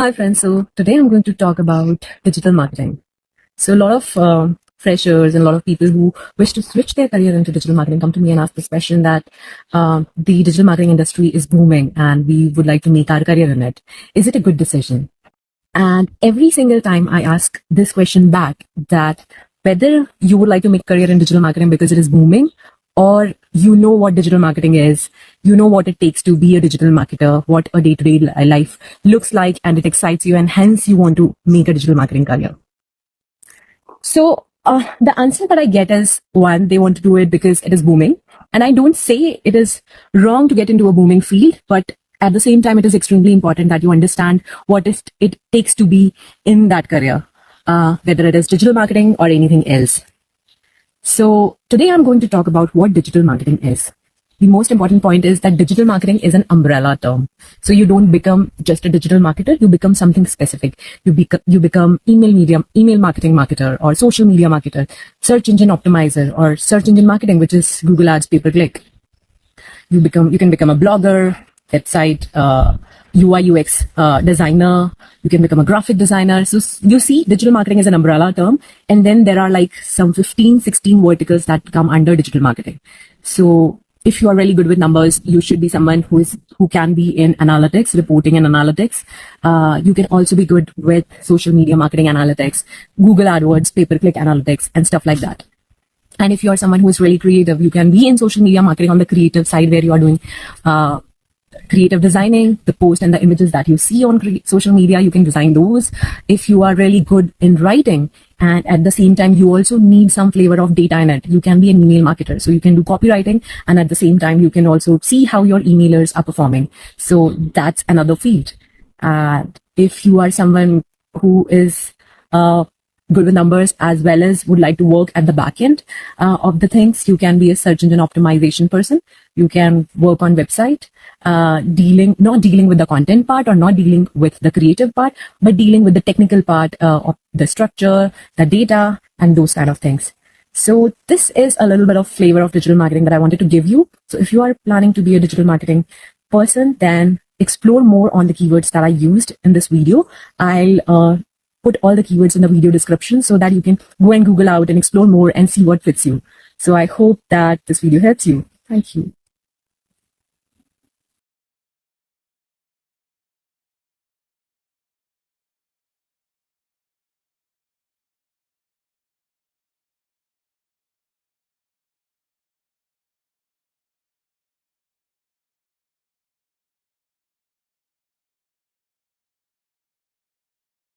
Hi friends, so today I'm going to talk about digital marketing. So a lot of freshers and a lot of people who wish to switch their career into digital marketing come to me and ask this question that the digital marketing industry is booming and we would like to make our career in it. Is it a good decision? And every single time I ask this question back, that whether you would like to make a career in digital marketing because it is booming, or you know what digital marketing is, you know what it takes to be a digital marketer, what a day-to-day life looks like, and it excites you, and hence you want to make a digital marketing career. So the answer that I get is, one, they want to do it because it is booming. And I don't say it is wrong to get into a booming field, but at the same time, it is extremely important that you understand what it takes to be in that career, whether it is digital marketing or anything else. So today I'm going to talk about what digital marketing is. The most important point is that digital marketing is an umbrella term. So you don't become just a digital marketer, you become something specific. You become email marketing marketer, or social media marketer, search engine optimizer, or search engine marketing, which is Google Ads pay per click. You can become a blogger, website, UI UX designer. You can become a graphic designer. So you see, digital marketing is an umbrella term, and then there are like some 15-16 verticals that come under digital marketing. So if you are really good with numbers, you should be someone who can be in analytics, reporting and analytics. You can also be good with social media marketing analytics, Google AdWords, pay-per-click analytics, and stuff like that. And if you are someone who is really creative, you can be in social media marketing on the creative side, where you are doing creative designing, the post and the images that you see on social media, you can design those. If you are really good in writing, and at the same time you also need some flavor of data in it, you can be an email marketer. So you can do copywriting, and at the same time you can also see how your emailers are performing. So that's another field. And if you are someone who is good with numbers, as well as would like to work at the back end of the things, you can be a search engine optimization person. You can work on website, not dealing with the content part, or not dealing with the creative part, but dealing with the technical part of the structure, the data, and those kind of things. So this is a little bit of flavor of digital marketing that I wanted to give you. So if you are planning to be a digital marketing person, then explore more on the keywords that I used in this video. I'll put all the keywords in the video description so that you can go and Google out and explore more and see what fits you. So I hope that this video helps you. Thank you.